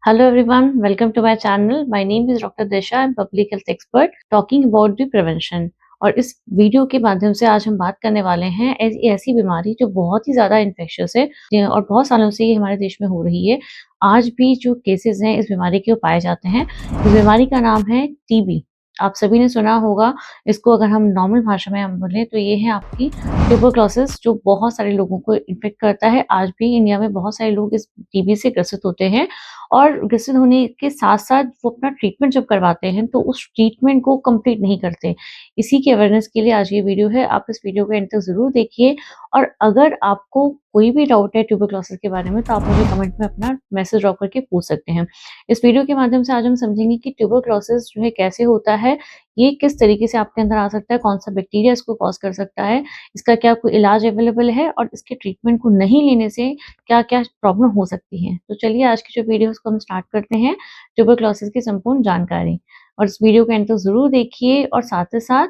Hello everyone, welcome to my channel. My name is Dr. Disha. I'm public health expert talking about the prevention. और इस video के माध्यम से आज हम बात करने वाले हैं ऐसी बीमारी जो बहुत ही ज़्यादा इन्फेक्शियस है और बहुत सालों से ये हमारे देश में हो रही है। आज भी जो केसेस हैं इस बीमारी के वो पाए जाते हैं। इस बीमारी का नाम है टीबी। आप सभी ने सुना होगा। इसको अगर हम नॉर्मल भाषा में हम बोलें तो ये है आपकी ट्यूबरक्लोसिस, जो बहुत सारे लोगों को इन्फेक्ट करता है। आज भी इंडिया में बहुत सारे लोग इस टीबी से ग्रसित होते हैं और ग्रसित होने के साथ-साथ वो अपना ट्रीटमेंट जब करवाते हैं तो उस ट्रीटमेंट को कंप्लीट नहीं करते। इसी की अवेयरनेस के लिए आज ये वीडियो है। आप इस वीडियो को एंड तक ज़रूर देखिए और अगर आपको कोई भी डाउट है ट्यूबरक्लोसिस के बारे में तो आप मुझे कमेंट में अपना मैसेज ड्रॉप करके पूछ सकते हैं। इस वीडियो के माध्यम से आज हम समझेंगे कि ट्यूबरक्लोसिस जो है कैसे होता है, ये किस तरीके से आपके अंदर आ सकता है, कौन-सा बैक्टीरिया इसको कॉज़ कर सकता है, इसका क्या कोई इलाज अवेलेबल है और इसके ट्रीटमेंट को नहीं लेने से क्या-क्या प्रॉब्लम हो सकती है। तो चलिए आज की जो वीडियो है उसको हम स्टार्ट करते हैं, ट्यूबरक्लोसिस की संपूर्ण जानकारी। और इस वीडियो को एंड तक ज़रूर देखिए और साथ ही साथ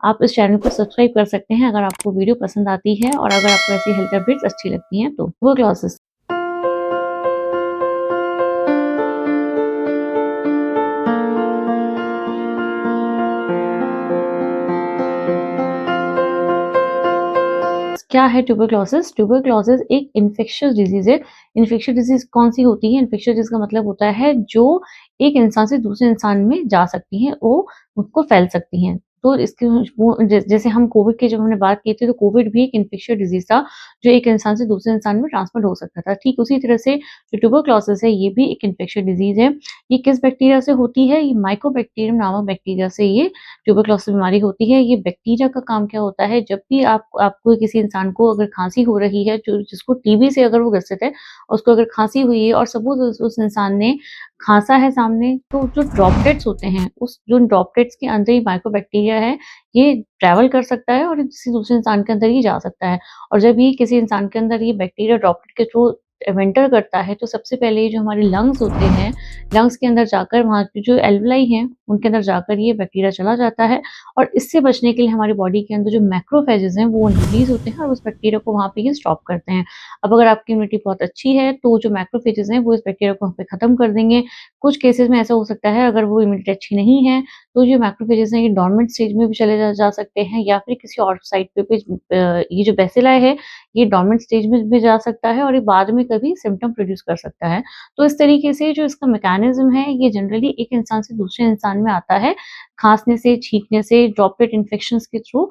आप इस चैनल को सब्सक्राइब कर सकते हैं अगर आपको वीडियो पसंद आती है और अगर आपको ऐसी हेल्थ अपडेट्स अच्छी लगती हैं तो। ट्यूबरक्लोसिस क्या है ट्यूबरक्लोसिस? ट्यूबरक्लोसिस एक इन्फेक्शियस डिजीज़ है। इन्फेक्शियस डिजीज़ कौन-सी होती है? इन्फेक्शियस डिजीज़ का मतलब होता है जो एक इंसान से दूसरे इंसान में जा सकती हैं, वो उसको फैल सकती हैं। तो इसके वो जैसे हम कोविड की जब हमने बात की थी तो कोविड भी एक इन्फेक्शियस डिजीज़ था, जो एक इंसान से दूसरे इंसान में ट्रांसमिट हो सकता था। ठीक उसी तरह से जो ट्यूबरक्लोसिस है, ये भी एक इन्फेक्शियस डिजीज़ है। ये किस बैक्टीरिया से होती है? ये माइकोबैक्टीरियम नामक बैक्टीरिया से ये ट्यूबरक्लोसिस बीमारी होती है। ये बैक्टीरिया का काम क्या होता है, जब भी आपको किसी इंसान को अगर खाँसी हो रही है, जो जिसको टीबी से अगर वो ग्रसित है, उसको अगर खाँसी हुई है और सपोज़ उस इंसान ने खाँसा है सामने, तो जो ड्रॉपलेट्स होते हैं, उस जो ड्रॉपलेट्स के अंदर ही माइकोबैक्टीरिया है, ये ट्रैवल कर सकता है और किसी दूसरे इंसान के अंदर ही जा सकता है। और जब ये किसी इंसान के अंदर ये बैक्टीरिया ड्रॉपलेट के थ्रू एंटर करता है, तो सबसे पहले जो हमारे लंग्स होते हैं, लंग्स के अंदर जाकर वहाँ की जो एल्वेलाई हैं, उनके अंदर जाकर ये बैक्टीरिया चला जाता है और इससे बचने के लिए हमारी बॉडी के अंदर जो मैक्रोफेजेज़ हैं, वो रिलीज़ होते हैं और उस बैक्टीरिया को वहाँ पे ये स्टॉप करते हैं। अब अगर आपकी इम्यूनिटी बहुत अच्छी है, तो जो मैक्रोफेजेज़ हैं, वो इस बैक्टीरिया को वहाँ पे खत्म कर देंगे। कुछ केसेज़ में ऐसा हो सकता है, अगर वो इम्यूनिटी अच्छी नहीं है, तो जो मैक्रोफेजेज़ हैं, ये डोर्मेंट स्टेज में भी चले जा सकते हैं या फिर किसी और साइट पे भी ये जो बेसिलाई है, ये डोर्मेंट स्टेज में भी जा सकता है और ये बाद में कभी सिम्पटम प्रोड्यूस कर सकता है। तो इस तरीके से जो इसका मैकेनिज़्म है, ये जनरली एक इंसान से दूसरे इंसान में आता है, खाँसने से, छींकने से, ड्रॉपलेट इन्फेक्शंस के थ्रू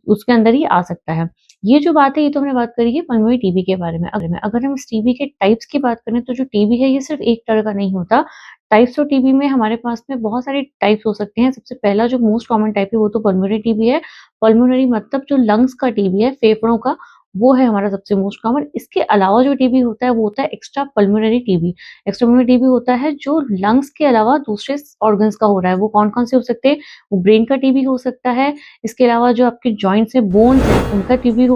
उसके अंदर ही आ सकता है। ये जो बात है, ये तो हमने बात करी है पल्मोनरी टीबी के बारे में। अगर हम इस टीबी के टाइप्स की बात करें, तो जो टीबी है, ये सिर्फ़ एक तरह का नहीं होता। टाइप्स ऑफ टीबी में हमारे पास में बहुत सारे टाइप्स हो सकते हैं। सबसे पहला जो मोस्ट कॉमन टाइप है, वो तो पल्मोनरी टीबी है। पल्मोनरी मतलब जो लंग्स का टीबी है, फेफड़ों का, वो है हमारा सबसे मोस्ट कॉमन। इसके अलावा जो टीबी होता है, वो होता है extra pulmonary TB. Extra pulmonary TB होता है जो लंग्स के अलावा दूसरे ऑर्गन्स का हो रहा है। वो कौन-कौन से हो सकते हैं? वो ब्रेन का टीबी हो सकता है, इसके अलावा जो आपके जॉइंट्स हैं, बोन्स हैं, उनका टीबी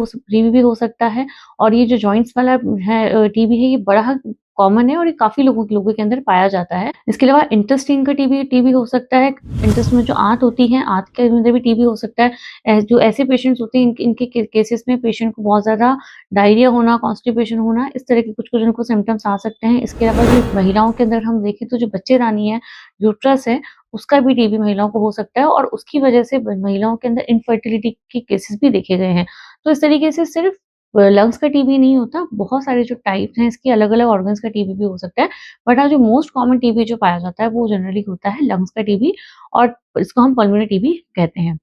भी हो सकता है और ये जो जॉइंट्स वाला है टीबी है, ये बड़ा कॉमन है और ये काफ़ी लोगों के अंदर पाया जाता है। इसके अलावा इंटेस्टाइन का टीबी टीबी हो सकता है। इंटेस्टाइन में जो आंत होती है, आंत के अंदर भी टीबी हो सकता है। जो ऐसे पेशेंट्स होते हैं, इनके केसेस में पेशेंट को बहुत ज़्यादा डायरिया होना, कॉन्स्टिपेशन होना, इस तरह के कुछ-कुछ उनको सिम्पटम्स आ सकते हैं। इसके अलावा जो महिलाओं के अंदर हम देखें तो जो बच्चेदानी है, यूट्रस है, उसका भी टीबी महिलाओं को हो सकता है और उसकी वजह से महिलाओं के अंदर इनफर्टिलिटी के केसेस भी देखे गए हैं। तो इस तरीके से सिर्फ लंग्स का टीबी नहीं होता, बहुत सारे जो टाइप्स हैं, इसके अलग-अलग ऑर्गन्स का टीबी भी हो सकता है। बट हाँ, जो मोस्ट कॉमन टीबी जो पाया जाता है, वो जनरली होता है लंग्स का टीबी और इसको हम पल्मोनरी टीबी कहते हैं।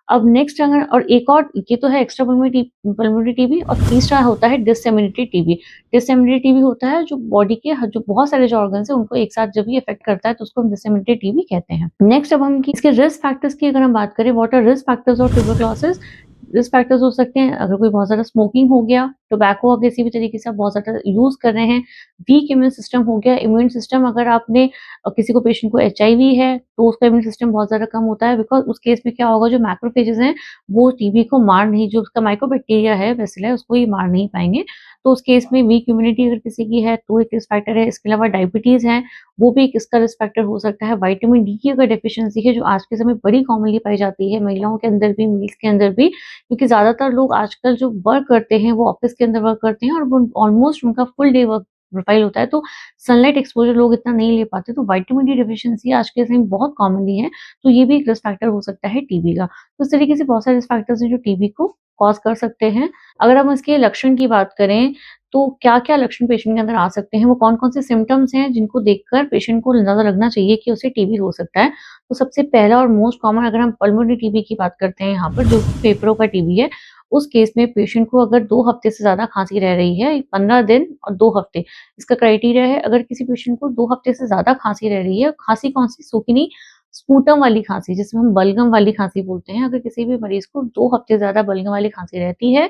अब नेक्स्ट अगर और एक और, ये तो है एक्स्ट्रा पल्मोनरी टीबी और तीसरा होता है डिसेमिनेटेड टीबी। डिसेमिनेटेड टीबी होता है जो बॉडी के जो बहुत सारे जो ऑर्गन्स हैं, उनको एक साथ जब ये अफेक्ट करता है, तो उसको हम डिसेमिनेटेड टीबी कहते हैं। नेक्स्ट अब हम इसके रिस्क फैक्टर्स की अगर हम बात करें, what are risk factors of tuberculosis? Risk factors हो सकते हैं, अगर कोई बहुत ज़्यादा स्मोकिंग हो गया, टोबैको और किसी भी तरीके से आप बहुत ज़्यादा यूज़ कर रहे हैं, वीक इम्यून सिस्टम हो गया। इम्यून सिस्टम अगर आपने किसी को पेशेंट को एचआईवी है, तो उसका इम्यून सिस्टम बहुत ज़्यादा कम होता है, बिकॉज़ उस केस में क्या होगा, जो मैक्रोफेजेज़ हैं, वो टीबी को मार नहीं, जो उसका माइकोबैक्टीरिया है, बेसिल है, उसको ये मार नहीं पाएँगे। तो उस केस में वीक इम्यूनिटी अगर किसी की है, तो एक रिस्क फैक्टर है। इसके अलावा डायबिटीज़ है, वो भी एक इसका रिस्क फैक्टर हो सकता है। विटामिन डी की अगर डेफिशिएंसी है, जो आज के समय बड़ी कॉमनली पाई जाती है, महिलाओं के अंदर भी, मेल्स के अंदर भी, क्योंकि ज़्यादातर लोग आजकल जो वर्क करते हैं, वो ऑफ़िस के अंदर वर्क करते हैं और वो ऑलमोस्ट उनका फुल डे वर्क प्रोफाइल होता है, तो सनलाइट एक्सपोज़र लोग इतना नहीं ले पाते, तो विटामिन डी डेफिशिएंसी आज के समय में बहुत कॉमनली है, तो ये भी एक रिस्क फैक्टर हो सकता है टीबी का। तो इस तरीके से बहुत सारे रिस्क फैक्टर्स हैं जो टीबी को कॉज़ कर सकते हैं। अगर हम इसके लक्षण की बात करें, तो क्या-क्या लक्षण पेशेंट के अंदर आ सकते हैं, वो कौन-कौन से सिम्पटम्स हैं जिनको देखकर पेशेंट को अंदाज़ा लगना चाहिए कि उसे टीबी हो सकता है। तो सबसे पहला और मोस्ट कॉमन अगर हम पल्मोनरी टीबी की बात करते हैं यहाँ पर, जो फेफड़ों का टीबी है, उस केस में पेशेंट को अगर 2 हफ्ते से ज़्यादा खाँसी रह रही है, 15 दिन और 2 हफ्ते, इसका क्राइटेरिया है। अगर किसी पेशेंट को 2 हफ्ते से ज़्यादा खाँसी रह रही है, खाँसी कौन-सी, सूखी नहीं, स्पूटम वाली खाँसी जिसे हम बलगम वाली खाँसी बोलते हैं। अगर किसी भी मरीज़ को 2 हफ्ते से ज़्यादा बलगम वाली खाँसी रहती है,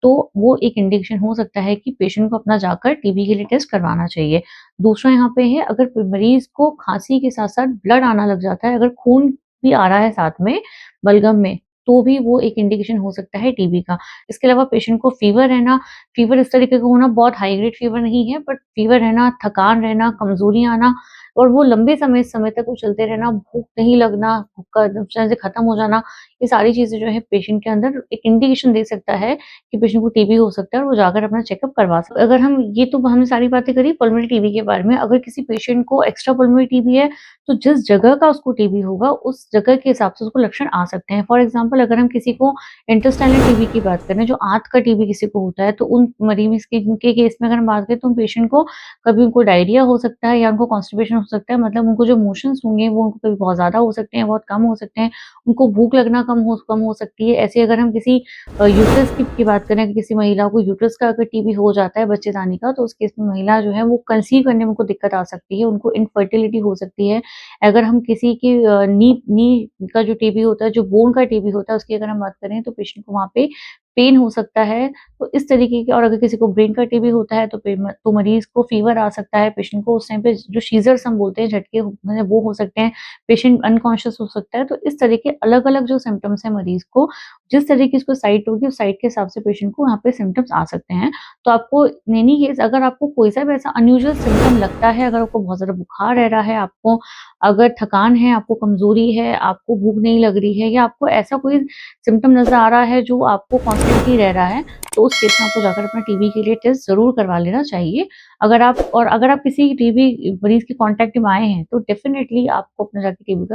तो वो एक इंडिकेशन हो सकता है कि पेशेंट को अपना जाकर टीबी के लिए टेस्ट करवाना चाहिए। दूसरा यहाँ पे है, अगर मरीज़ को खाँसी के साथ-साथ ब्लड आना लग जाता है, अगर खून भी आ रहा है साथ में बलगम में, तो भी वो एक इंडिकेशन हो सकता है टीबी का। इसके अलावा पेशेंट को फ़ीवर रहना, फ़ीवर इस तरीके का होना, बहुत हाई ग्रेड फ़ीवर नहीं है, बट फ़ीवर रहना, थकान रहना, कमज़ोरी आना और वो लंबे समय तक वो चलते रहना, भूख नहीं लगना, भूख का एकदम से खत्म हो जाना, ये सारी चीज़ें जो है पेशेंट के अंदर एक इंडिकेशन दे सकता है कि पेशेंट को टीबी हो सकता है और वो जाकर अपना चेकअप करवा सकता है। अगर हम ये तो हमने सारी बातें करी पल्मोनरी टीबी के बारे में, अगर किसी पेशेंट को एक्स्ट्रा पल्मोनरी टीबी है, तो जिस जगह का उसको टीबी होगा, उस जगह के हिसाब से उसको लक्षण आ सकते हैं। फॉर एग्ज़ाम्पल अगर हम किसी को इंटेस्टाइनल टीबी की बात करें, जो आँत का टीबी किसी को होता है, तो उन मरीज़ के केस में अगर हम बात करें, तो उन पेशेंट को कभी उनको डायरिया हो सकता है या उनको कॉन्स्टिपेशन हो सकता है, मतलब उनको जो मोशंस होंगे वो उनको कभी बहुत ज़्यादा हो सकते हैं, बहुत कम हो सकते हैं, उनको भूख लगना कम हो सकती है। ऐसे अगर हम किसी यूट्रस की बात करें, कि किसी महिला को यूट्रस का अगर टीबी हो जाता है बच्चेदानी का, तो उस केस में महिला जो है वो कंसीव करने में उनको दिक्कत आ सकती है, उनको इनफर्टिलिटी हो सकती है। अगर हम किसी की नी नी का जो टीबी होता है, जो बोन का टीबी होता है, उसकी अगर हम बात करें, तो पेशेंट को वहाँ पे पेन हो सकता है। तो इस तरीके के, और अगर किसी को ब्रेन का टीबी होता है, तो मरीज़ को फ़ीवर आ सकता है, पेशेंट को उस टाइम पे जो सीज़र्स हम बोलते हैं, झटके मतलब वो हो सकते हैं, पेशेंट अनकॉन्शियस हो सकता है। तो इस तरह के अलग-अलग जो सिम्पटम्स हैं मरीज़ को, जिस तरह की उसको साइट होगी, उस साइट के हिसाब से पेशेंट को वहाँ पे सिम्पटम्स आ सकते हैं। तो आपको इन एनी केस, अगर आपको कोई सा भी ऐसा अनयूजुअल सिम्पटम लगता है, अगर आपको बहुत ज़्यादा बुखार रह रहा है, आपको अगर थकान है, आपको कमज़ोरी है, आपको भूख नहीं लग रही है, या आपको ऐसा कोई सिम्पटम नज़र आ रहा है जो आपको कॉन्स्टेंटली रह रहा है, तो उस केस में आपको जाकर अपना टीबी के लिए टेस्ट ज़रूर करवा लेना चाहिए। अगर आप किसी टीबी मरीज़ के कॉन्टैक्ट में आए हैं, तो डेफ़िनिटली आपको अपना जाके टीबी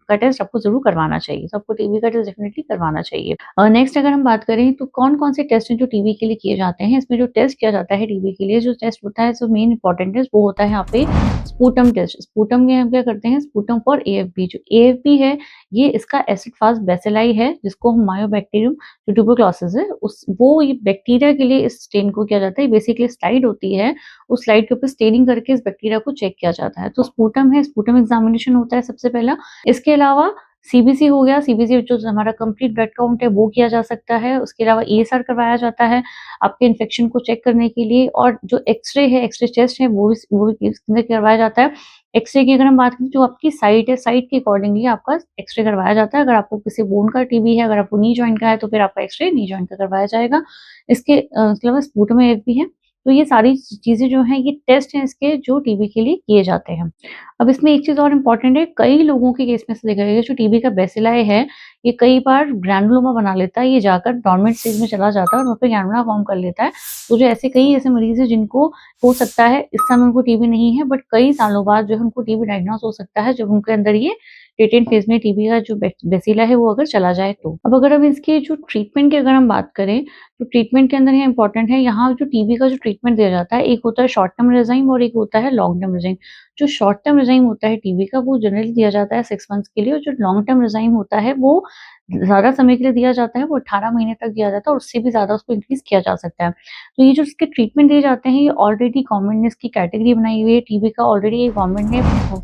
का टेस्ट आपको ज़रूर करवाना चाहिए। तो आपको टीबी का टेस्ट डेफ़िनिटली करवाना चाहिए। नेक्स्ट अगर हम बात करें, तो कौन-कौन से टेस्ट हैं जो टीबी के लिए किए जाते हैं। इसमें जो टेस्ट किया जाता है टीबी के लिए, जो टेस्ट होता है, जो मेन इम्पोर्टेंट टेस्ट, वो होता है यहाँ पे स्पूटम टेस्ट। स्पूटम में हम क्या करते हैं, स्पूटम फॉर एएफबी। जो एएफबी है, ये इसका एसिड फास्ट बेसिलाई है, जिसको हम मायोबैक्टीरियम जो ट्यूबरक्लोसिस है, उस वो ये बैक्टीरिया के लिए इस स्टेन को किया जाता है। बेसिकली स्लाइड होती है, उस स्लाइड के ऊपर स्टेनिंग करके इस बैक्टीरिया को चेक किया जाता है। तो स्पूटम है, स्पूटम एग्ज़ामिनेशन होता है सबसे पहला। इसके अलावा सीबीसी हो गया, सीबीसी जो हमारा कंप्लीट ब्लड काउंट है, वो किया जा सकता है। उसके अलावा ईएसआर करवाया जाता है, आपके इन्फेक्शन को चेक करने के लिए, और जो एक्स-रे है, एक्स-रे चेस्ट है, वो भी इसके अंदर करवाया जाता है। एक्स-रे की अगर हम बात करें, जो आपकी साइट है, साइट के अकॉर्डिंगली आपका एक्स-रे करवाया जाता है। अगर आपको किसी बोन का टीबी है, अगर आपको नी जॉइंट का है, तो फिर आपका एक्स-रे नी जॉइंट का करवाया जाएगा। इसके अलावा स्पूटम एएफबी है। तो ये सारी चीज़ें जो हैं, ये टेस्ट हैं इसके, जो टीबी के लिए किए जाते हैं। अब इसमें एक चीज़ और इम्पोर्टेंट है, कई लोगों के केस में से देखा गया, जो टीबी का बेसिलाई है, ये कई बार ग्रैनुलोमा बना लेता है, ये जाकर डॉर्मेंट स्टेज में चला जाता है और वहाँ पे ग्रैनुला फॉर्म कर लेता है। तो जो कई ऐसे मरीज़ हैं जिनको हो सकता है इस समय उनको टीबी नहीं है, बट कई सालों बाद जो है उनको टीबी डायग्नोस हो सकता है, जब उनके अंदर ये लेटेंट फेज़ में टीबी का जो बेसिला है, वो अगर चला जाए तो। अब अगर हम इसके जो ट्रीटमेंट की अगर हम बात करें, तो ट्रीटमेंट के अंदर ये इम्पोर्टेंट है, यहाँ जो टीबी का जो ट्रीटमेंट दिया जाता है, एक होता है शॉर्ट टर्म रेज़ाइम और एक होता है लॉन्ग टर्म रेज़ाइम। जो शॉर्ट टर्म रेज़ाइम होता है टीबी का, वो जनरली दिया जाता है 6 मंथ्स के लिए, और जो लॉन्ग टर्म रेज़ाइम होता है, वो ज़्यादा समय के लिए दिया जाता है, वो 18 महीने तक दिया जाता है, और उससे भी ज़्यादा उसको इंक्रीज़ किया जा सकता है। तो ये जो इसके ट्रीटमेंट दिए जाते हैं, ये ऑलरेडी गवर्नमेंट ने इसकी कैटेगरी बनाई हुई है टीबी का, ऑलरेडी गवर्नमेंट ने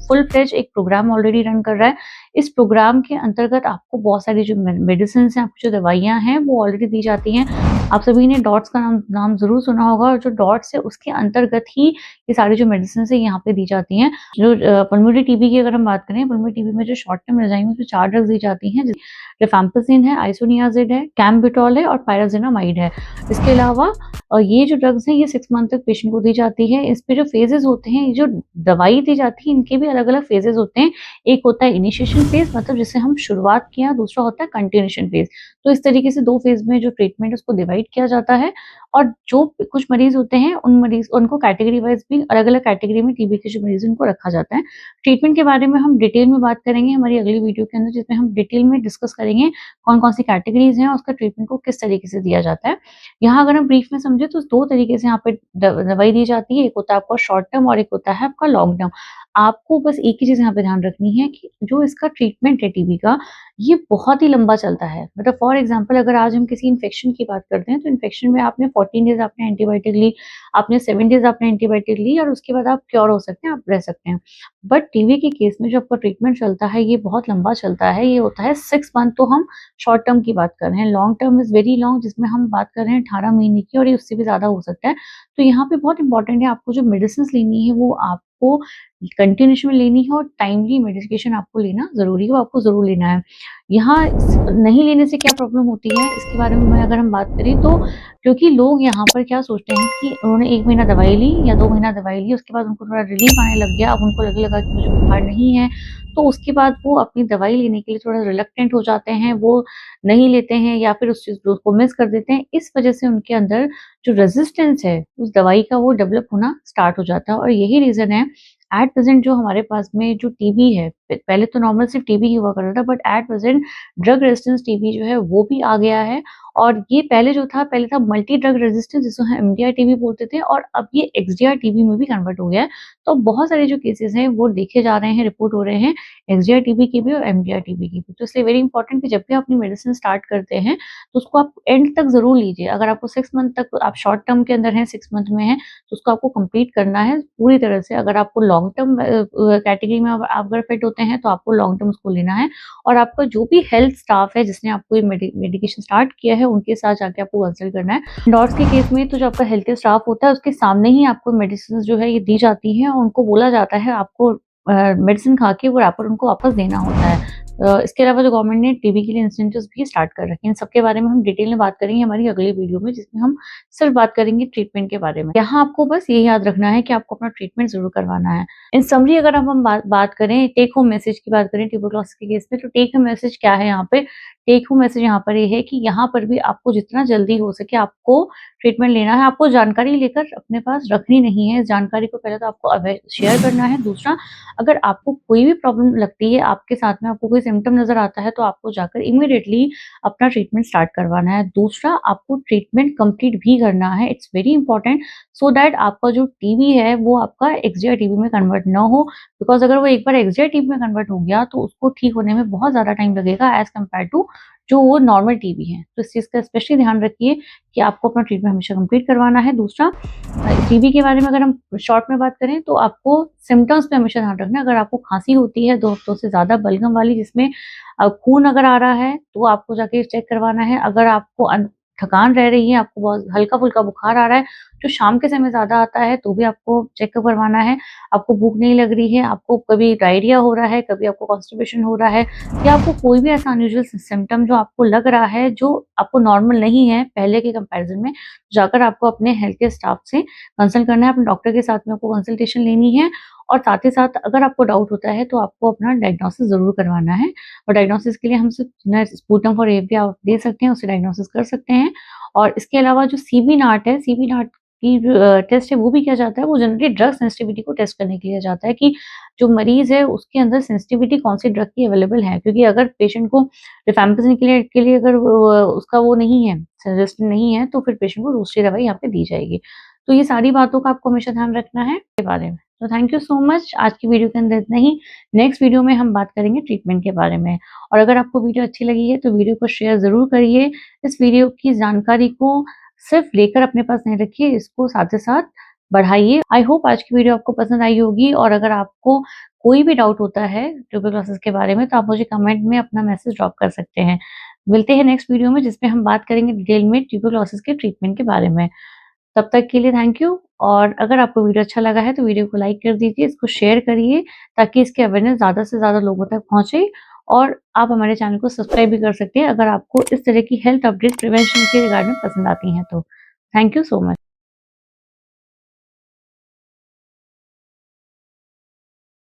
फुल फ्लेज एक प्रोग्राम ऑलरेडी रन कर रहा है। इस प्रोग्राम के अंतर्गत आपको बहुत सारी जो मेडिसिन्स हैं, आपको जो दवाइयाँ हैं, वो ऑलरेडी दी जाती हैं। आप सभी ने डॉट्स का नाम ज़रूर सुना होगा, और जो डॉट्स है, उसके अंतर्गत ही ये सारी जो मेडिसिन्स हैं, यहाँ पे दी जाती हैं। जो पल्मोनरी टीबी की अगर हम बात करें, पल्मोनरी टीबी में जो शॉर्ट टर्म रेज़ाइम है, उसमें 4 ड्रग्स दी जाती हैं। रिफैम्पिसिन है, आइसोनियाज़िड है, कैम्बिटॉल है और पायराज़िनामाइड है। इसके अलावा ये जो ड्रग्स हैं, ये 6 मंथ तक पेशेंट को दी जाती है। इस पे जो फ़ेजेज़ होते हैं, ये जो दवाई दी जाती है, इनके भी अलग-अलग फ़ेजेज़ होते हैं। एक होता है इनिशिएशन फ़ेज़, मतलब जिससे हम शुरुआत किया, दूसरा होता है कंटिन्यूएशन फ़ेज़। तो इस तरीके से 2 फ़ेज़ में जो ट्रीटमेंट है, उसको डिवाइड किया जाता है, और जो कुछ मरीज़ होते हैं उनको कैटेगरी वाइज़ भी अलग-अलग कैटेगरी में टीबी के जो मरीज़ हैं उनको रखा जाता है। ट्रीटमेंट के बारे में हम डिटेल में बात करेंगे हमारी अगली वीडियो के अंदर, जिसमें हम डिटेल में डिस्कस करेंगे कौन-कौन सी कैटेगरीज़ हैं और उसका ट्रीटमेंट को किस तरीके से दिया जाता है। यहाँ अगर हम ब्रीफ में समझे तो 2 तरीके से यहाँ पे दवाई दी जाती है, एक होता है आपका शॉर्ट टर्म और एक होता है आपका लॉन्ग टर्म। आपको बस एक ही चीज़ यहाँ पे ध्यान रखनी है कि जो इसका ट्रीटमेंट है टीबी का, ये बहुत ही लंबा चलता है। मतलब फॉर एग्ज़ाम्पल अगर आज हम किसी इन्फेक्शन की बात करते हैं, तो इन्फेक्शन में आपने 14 डेज़ आपने एंटीबायोटिक ली, आपने 7 डेज़ आपने एंटीबायोटिक ली और उसके बाद आप क्योर हो सकते हैं, आप रह सकते हैं। बट टीबी के केस में जो आपका ट्रीटमेंट चलता है, ये बहुत लंबा चलता है, ये होता है 6 मंथ, तो हम शॉर्ट टर्म की बात कर रहे हैं। Long term is very long, जिसमें हम बात कर रहे हैं 18 महीने की और ये उससे भी ज़्यादा हो सकता है। तो यहाँ पे बहुत इंपॉर्टेंट है, आपको जो मेडिसिन्स लेनी है वो आपको कंटिन्यूएशन में लेनी है और टाइमली मेडिकेशन आपको लेना ज़रूरी है, वो आपको ज़रूर लेना है। यहाँ नहीं लेने से क्या प्रॉब्लम होती है, इसके बारे में अगर हम बात करें तो क्योंकि लोग यहाँ पर क्या सोचते हैं कि उन्होंने 1 महीना दवाई ली या 2 महीना दवाई ली, उसके बाद उनको थोड़ा रिलीफ आने लग गया, अब उनको लगने लगा कि मुझे बुखार नहीं है, तो उसके बाद वो अपनी दवाई लेने के लिए थोड़ा रिलक्टेंट हो जाते हैं, वो नहीं लेते हैं या फिर उस चीज़ को मिस कर देते हैं। इस वजह से उनके अंदर जो रेज़िस्टेंस है, उस दवाई का वो डेवलप होना स्टार्ट हो जाता है और यही रीज़न है एट प्रेज़ेंट जो हमारे पास में जो टीबी है, पहले तो नॉर्मल सिर्फ़ टीबी ही हुआ करता था, but at present drug resistance TB जो है वो भी आ गया है और ये पहले था मल्टी ड्रग रेज़िस्टेंस, जिसको हम एमडीआर टीबी बोलते थे और अब ये एक्सडीआर टीबी में भी कन्वर्ट हो गया है। तो बहुत सारे जो केसेज़ हैं वो देखे जा रहे हैं, रिपोर्ट हो रहे हैं एक्सडीआर टीबी के भी और एमडीआर टीबी के भी। तो इसलिए वेरी इंपॉर्टेंट कि जब भी आप अपनी मेडिसिन स्टार्ट करते हैं, तो उसको आप एंड तक ज़रूर लीजिए। अगर आपको 6 मंथ तक आप शॉर्ट टर्म के अंदर हैं, 6 मंथ में हैं, तो उसको आपको कंप्लीट करना है पूरी तरह से। अगर आपको लॉन्ग टर्म कैटेगरी में आप अगर फिट होते हैं, तो आपको लॉन्ग टर्म उसको लेना है और आपका जो भी हेल्थ स्टाफ है, जिसने आपको ये मेडिकेशन स्टार्ट किया है, उनके साथ जाके आपको कंसल्ट करना है। डॉट्स के केस में तो जो आपका हेल्थ केयर स्टाफ होता है, उसके सामने ही आपको मेडिसिन जो है ये दी जाती हैं और उनको बोला जाता है आपको मेडिसिन खा के वो रैपर उनको वापस देना होता है। इसके अलावा जो गवर्नमेंट ने टीबी के लिए इंसेंटिव्स भी स्टार्ट कर रखे हैं। इन सब के बारे में हम डिटेल में बात करेंगे हमारी अगली वीडियो में, जिसमें हम सिर्फ बात करेंगे ट्रीटमेंट के बारे में। यहाँ आपको बस ये याद रखना है कि आपको अपना ट्रीटमेंट ज़रूर करवाना है। इन समरी अगर अब हम बात करें, टेक होम मैसेज की बात करें ट्यूबरक्लोसिस के केस में, तो टेक होम मैसेज क्या है यहाँ पे? टेक होम मैसेज यहाँ पर ये है कि यहाँ पर भी आपको जितना जल्दी हो सके आपको ट्रीटमेंट लेना है। आपको जानकारी लेकर अपने पास रखनी नहीं है। इस जानकारी को पहले तो आपको शेयर करना है। दूसरा, अगर आपको कोई भी प्रॉब्लम लगती है, आपके साथ में आपको कोई सिम्पटम नज़र आता है, तो आपको जाकर इमीडिएटली अपना ट्रीटमेंट स्टार्ट करवाना है। दूसरा, आपको ट्रीटमेंट कंप्लीट भी करना है। It's very important so that आपका जो टीबी है, वो आपका एक्सडीआर टीबी में कन्वर्ट ना हो, बिकॉज़ अगर वो एक बार एक्सडीआर टीबी में कन्वर्ट हो गया, तो उसको ठीक होने में बहुत ज़्यादा टाइम लगेगा एज़ कम्पेयर टू जो वो नॉर्मल टीबी है। तो इस चीज़ का स्पेशली ध्यान रखिए कि आपको अपना ट्रीटमेंट हमेशा कंप्लीट करवाना है। दूसरा, टीबी के बारे में अगर हम शॉर्ट में बात करें, तो आपको सिम्पटम्स पे हमेशा ध्यान रखना है। अगर आपको खाँसी होती है 2 हफ्तों से ज़्यादा बलगम वाली, जिसमें खून अगर आ रहा है, तो आपको जाके चेक करवाना है। अगर आपको थकान रह रही है, आपको बहुत हल्का-फुल्का बुखार आ रहा है, जो शाम के समय ज़्यादा आता है, तो भी आपको चेकअप करवाना है। आपको भूख नहीं लग रही है, आपको कभी डायरिया हो रहा है, कभी आपको कॉन्स्टिपेशन हो रहा है, या आपको कोई भी ऐसा अनयूजुअल सिम्पटम जो आपको लग रहा है, जो आपको नॉर्मल नहीं है पहले के कंपैरिज़न में, जाकर आपको अपने हेल्थ केयर स्टाफ से कंसल्ट करना है। अपने डॉक्टर के साथ में आपको कंसल्टेशन लेनी है और साथ ही साथ अगर आपको डाउट होता है, तो आपको अपना डायग्नोसिस ज़रूर करवाना है और डायग्नोसिस के लिए हम सिर्फ स्पुटम फॉर एएफपी आप दे सकते हैं, उससे डायग्नोसिस कर सकते हैं। और इसके अलावा जो सीबी नाट है, सीबी नाट की जो टेस्ट है वो भी किया जाता है, वो जनरली ड्रग सेंसिटिविटी को टेस्ट करने के लिए जाता है कि जो मरीज़ है उसके अंदर सेंसिटिविटी कौन-सी ड्रग की अवेलेबल है। क्योंकि अगर पेशेंट को रिफैम्पिसिन के लिए अगर उसका वो नहीं है, सजेशन नहीं है, तो फिर पेशेंट को दूसरी दवाई यहाँ पे दी जाएगी। तो ये सारी बातों का आपको हमेशा ध्यान रखना है के बारे में। तो थैंक यू सो मच। आज की वीडियो के अंदर इतना ही। नेक्स्ट वीडियो में हम बात करेंगे ट्रीटमेंट के बारे में। और अगर आपको वीडियो अच्छी लगी है, तो वीडियो को शेयर ज़रूर करिए। इस वीडियो की जानकारी को सिर्फ लेकर अपने पास नहीं रखिए, इसको साथ ही साथ बढ़ाइए। आई होप आज की वीडियो आपको पसंद आई होगी और अगर आपको कोई भी डाउट होता है ट्यूबरक्लोसिस के बारे में, तो आप मुझे कमेंट में अपना मैसेज ड्रॉप कर सकते हैं। मिलते हैं नेक्स्ट वीडियो में, जिसमें हम बात करेंगे डिटेल में ट्यूबरक्लोसिस के ट्रीटमेंट के बारे में। तब तक के लिए थैंक यू। और अगर आपको वीडियो अच्छा लगा है, तो वीडियो को लाइक कर दीजिए, इसको शेयर करिए ताकि इसकी अवेयरनेस ज़्यादा से ज़्यादा लोगों तक पहुँचे। और आप हमारे चैनल को सब्सक्राइब भी कर सकते हैं, अगर आपको इस तरह की हेल्थ अपडेट्स प्रिवेंशन के रिगार्डिंग पसंद आती हैं तो। Thank you so much.